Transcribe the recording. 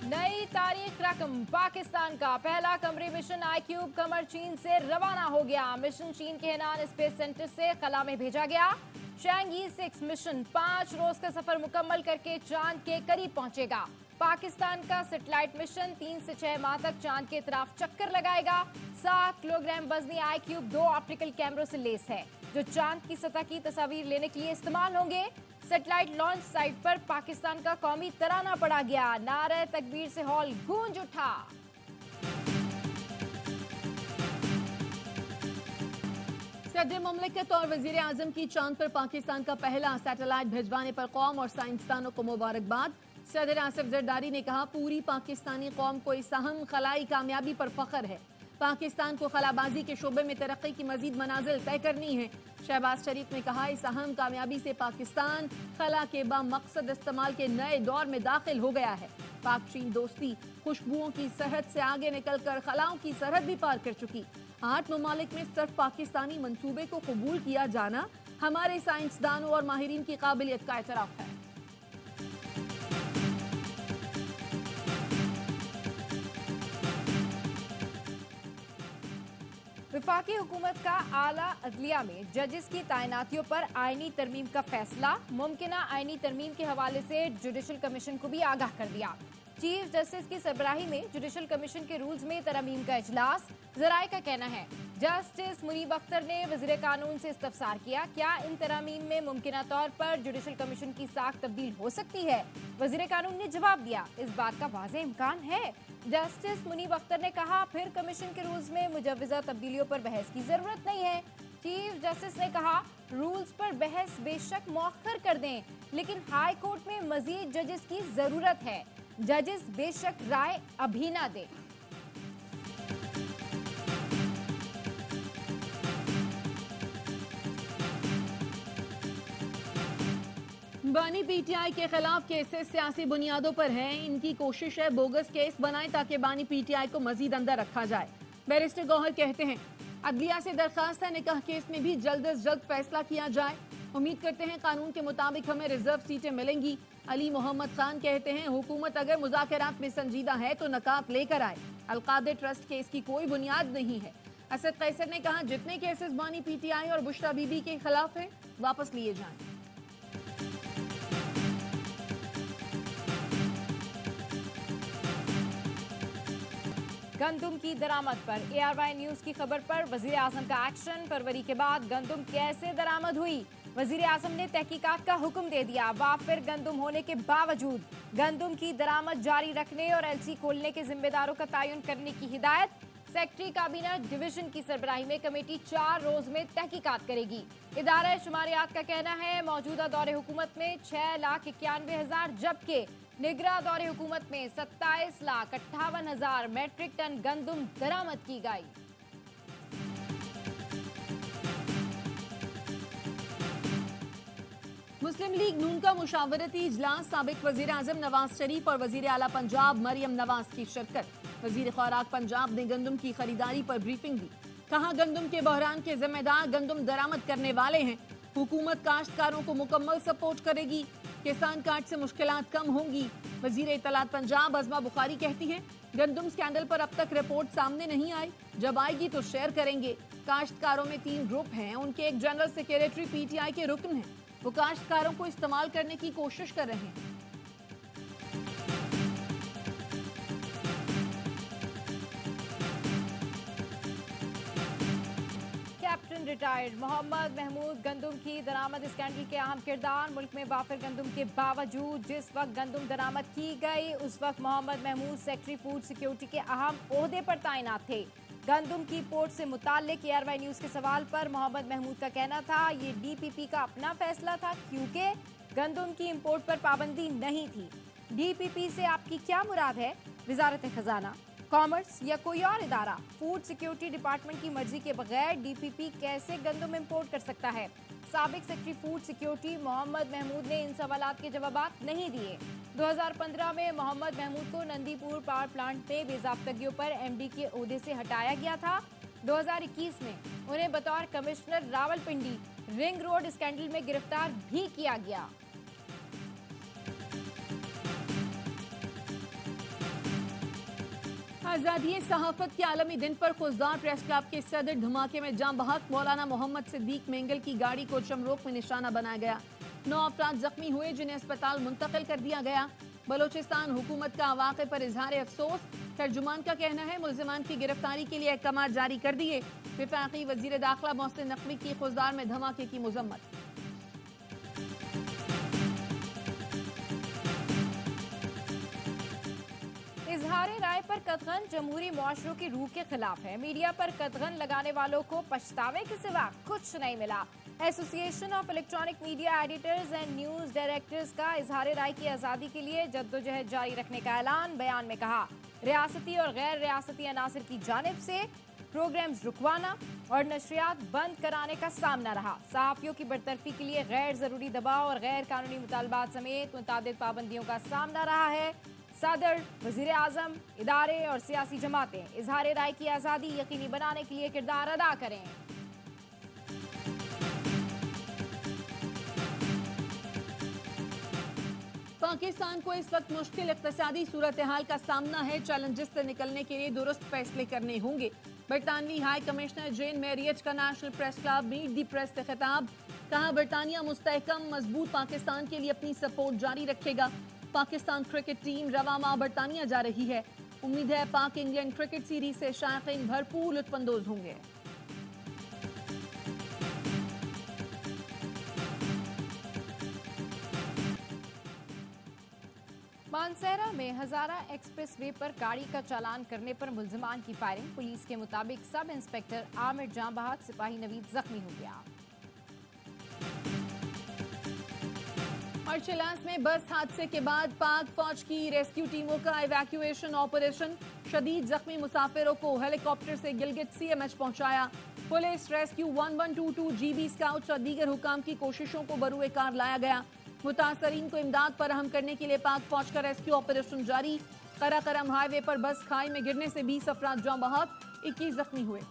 नई तारीख रकम। पाकिस्तान का पहला कमरी मिशन आईक्यूब कमर चीन से रवाना हो गया। मिशन चीन के हेनान स्पेस सेंटर से खला में भेजा गया। शैंगी 6 मिशन 5 रोज का सफर मुकम्मल करके चांद के करीब पहुंचेगा। पाकिस्तान का सैटेलाइट मिशन 3 से 6 माह तक चांद के तरफ चक्कर लगाएगा। 7 किलोग्राम वजनी आईक्यूब 2 ऑप्टिकल कैमरों से लैस है जो चांद की सतह की तस्वीर लेने के लिए इस्तेमाल होंगे। सैटेलाइट लॉन्च साइट पर पाकिस्तान का कौमी तराना पड़ा गया। नारे तकबीर से हॉल गूंज उठा। सदर मुमलिकत और वजीर आजम की चांद पर पाकिस्तान का पहला सैटेलाइट भिजवाने पर कौम और साइंसदानों को मुबारकबाद। सदर आसिफ जरदारी ने कहा, पूरी पाकिस्तानी कौम को इस अहम खलाई कामयाबी पर फख्र है। पाकिस्तान को खलाबाजी के शोबे में तरक्की की मजीद मनाजिल तय करनी है। शहबाज शरीफ ने कहा, इस अहम कामयाबी से पाकिस्तान खला के बामकसद इस्तेमाल के नए दौर में दाखिल हो गया है। पाक चीन दोस्ती खुशबुओं की सरहद से आगे निकलकर खलाओं की सरहद भी पार कर चुकी। 8 ममालिक में सिर्फ पाकिस्तानी मंसूबे को कबूल किया जाना हमारे साइंसदानों और माहिरीन की काबिलियत का एतराफ है। वफाकी हुकूमत का आला अदलिया में जजेस की तैनातियों पर आईनी तरमीम का फैसला। मुमकिना आईनी तरमीम के हवाले से जुडिशल कमीशन को भी आगाह कर दिया। चीफ जस्टिस की सरबराही में जुडिशल कमीशन के रूल्स में तरमीम का इजलास। जराये का कहना है, जस्टिस मुनीब अख्तर ने वज़ीर कानून से इस्तफसार किया, क्या इन तरमीम में मुमकिना तौर पर जुडिशल कमीशन की साख तब्दील हो सकती है। वज़ीर कानून ने जवाब दिया, इस बात का वाज़ेह इम्कान है। जस्टिस मुनीब अख्तर ने कहा, फिर कमीशन के रूल्स में मुजव्वज़ा तब्दीलियों पर बहस की जरूरत नहीं है। चीफ जस्टिस ने कहा, रूल्स पर बहस बेशक मौखर कर दें, लेकिन हाई कोर्ट में मजीद जजेस की जरूरत है। जजेस बेशक राय अभी ना दे। बानी पीटीआई के खिलाफ केसेस सियासी बुनियादों पर हैं। इनकी कोशिश है बोगस केस बनाए ताकि बानी पीटीआई को मजीद अंदर रखा जाए। बैरिस्टर गौहर कहते हैं, अदलिया से दरखास्त है निकाह केस में भी जल्द अज जल्द फैसला किया जाए। उम्मीद करते हैं कानून के मुताबिक हमें रिजर्व सीटें मिलेंगी। अली मोहम्मद खान कहते हैं, हुकूमत अगर मुज़ाकरात में संजीदा है तो नकात लेकर आए। अलकादे ट्रस्ट केस की कोई बुनियाद नहीं है। असद कैसर ने कहा, जितने केसेस बानी पीटीआई और बुशरा बीबी के खिलाफ हैं वापस लिए जाएं। गंदुम की दरामद पर ARY न्यूज की खबर पर वजीर आजम का एक्शन। फरवरी के बाद गंदुम कैसे दरामद हुई, वजीर आजम ने तहकीकात का हुक्म दे दिया। वाफिर गंदुम होने के बावजूद गंदुम की दरामद जारी रखने और LC खोलने के जिम्मेदारों का तयन करने की हिदायत। सेक्रेटरी काबीना डिवीजन की सरबराही में कमेटी 4 रोज में तहकीकात करेगी। इदारा शुमारियात का कहना है, मौजूदा दौरे हुकूमत में 6,91,000 जबकि निगरां दौरे हुकूमत में 27,58,000 मेट्रिक टन गंदुम दरामद की गई। मुस्लिम लीग नून का मुशावरती इजलास। साबिक वजीर आजम नवाज शरीफ और वजीर आला पंजाब मरियम नवाज की शिरकत। वजीर खुराक पंजाब ने गंदुम की खरीदारी पर ब्रीफिंग दी। कहा, गंदुम के बहरान के जिम्मेदार गंदुम दरामद करने वाले हैं। हुकूमत काश्तकारों को मुकम्मल सपोर्ट करेगी। किसान कार्ड से मुश्किलात कम होंगी। वजीर इत्तलात पंजाब अज़मा बुखारी कहती हैं, गंदुम स्कैंडल पर अब तक रिपोर्ट सामने नहीं आई, जब आएगी तो शेयर करेंगे। काश्तकारों में 3 ग्रुप हैं, उनके एक जनरल सेक्रेटरी PTI के रुकन हैं। वो काश्तकारों को इस्तेमाल करने की कोशिश कर रहे हैं। कैप्टन रिटायर्ड मोहम्मद महमूद गंदुम की दरामद स्कैंडल के अहम किरदार। मुल्क में वाफिर गंदुम के बावजूद जिस वक्त गंदुम दरामद की गई उस वक्त Mohammad Mahmood secretary food security के अहम ओहदे पर तैनात थे। गंदुम की पोर्ट से मुताल्लिक ARY न्यूज के सवाल पर मोहम्मद महमूद का कहना था, ये DPP का अपना फैसला था क्योंकि गंदुम की इंपोर्ट पर पाबंदी नहीं थी। DPP से आपकी क्या मुराद है? वजारत खजाना, कॉमर्स या कोई और इदारा? फूड सिक्योरिटी डिपार्टमेंट की मर्जी के बगैर DPP कैसे गंदुम इंपोर्ट कर सकता है? साबिक secretary food security Mohammad Mahmood ने इन सवालात के जवाबात नहीं दिए। 2015 में मोहम्मद महमूद को नंदीपुर पावर प्लांट में बेजाब्तगियों पर MD के ओहदे से हटाया गया था। 2021 में उन्हें बतौर commissioner Rawalpindi ring road scandal में गिरफ्तार भी किया गया। आज़ादी सहाफत के आलमी दिन पर खुशदार प्रेस क्लब के सदर धमाके में जाम बहक मौलाना मोहम्मद सिद्दीक मेंगल की गाड़ी को चमरोक में निशाना बनाया गया। 9 अफराद जख्मी हुए जिन्हें अस्पताल मुंतकिल कर दिया गया। बलोचिस्तान हुकूमत का वाक़े पर इजहार अफसोस। तर्जुमान का कहना है मुल्जिमान की गिरफ्तारी के लिए अहकाम जारी कर दिए। वफाकी वजीर दाखिला मोहसिन नकवी की खुशदार में धमाके की मजम्मत। इजहार राय पर कतगन जमहूरी मुआशरों की रूह के खिलाफ है। मीडिया पर कतगन लगाने वालों को पछतावे के सिवा कुछ नहीं मिला। Association of electronic media editors and news directors का इजहार राय की आज़ादी के लिए जद्दोजहद जारी रखने का ऐलान। बयान में कहा, रियासती और गैर रियासती अनासर की जानिब से प्रोग्राम्स रुकवाना और नशरियात बंद कराने का सामना रहा। सहाफ़ियों की बरतरफी के लिए गैर जरूरी दबाव और गैर कानूनी मुतालबात समेत मुतअद्दिद पाबंदियों का सामना रहा है। सदर, वजीर आजम, इदारे और सियासी जमातें इजहार राय की आज़ादी यकीनी बनाने के लिए किरदार अदा करें। पाकिस्तान को इस वक्त मुश्किल इक्तिसादी सूरत हाल का सामना है। चैलेंजेस से निकलने के लिए दुरुस्त फैसले करने होंगे। बरतानवी हाई कमिश्नर जेन मैरियट का नेशनल प्रेस क्लब मीट दी प्रेस से खिताब। कहा, बरतानिया मुस्तहकम मजबूत पाकिस्तान के लिए अपनी सपोर्ट जारी रखेगा। पाकिस्तान क्रिकेट टीम रवा माह बरतानिया जा रही है। उम्मीद है पाक इंग्लैंड क्रिकेट सीरीज से शायकीन भरपूर लुत्फानंदोज होंगे। मानसहरा में हजारा एक्सप्रेस वे पर गाड़ी का चालान करने पर मुल्जिमान की फायरिंग। पुलिस के मुताबिक सब इंस्पेक्टर आमिर जां बहक सिपाही नवीद जख्मी हो गया। अर्चलास में बस हादसे के बाद पाक फौज की रेस्क्यू टीमों का इवैक्यूएशन ऑपरेशन। शदीद जख्मी मुसाफिरों को हेलीकॉप्टर से गिलगित सीएमएच पहुंचाया। पुलिस, रेस्क्यू 1122, जीबी स्काउट्स और दीगर हुकाम की कोशिशों को बरूए कार लाया गया। मुतासरीन को इमदाद फराहम करने के लिए पाक फौज का रेस्क्यू ऑपरेशन जारी। कराकरम हाईवे पर बस खाई में गिरने से 20 अफराद जाँ बहक, 21 जख्मी हुए।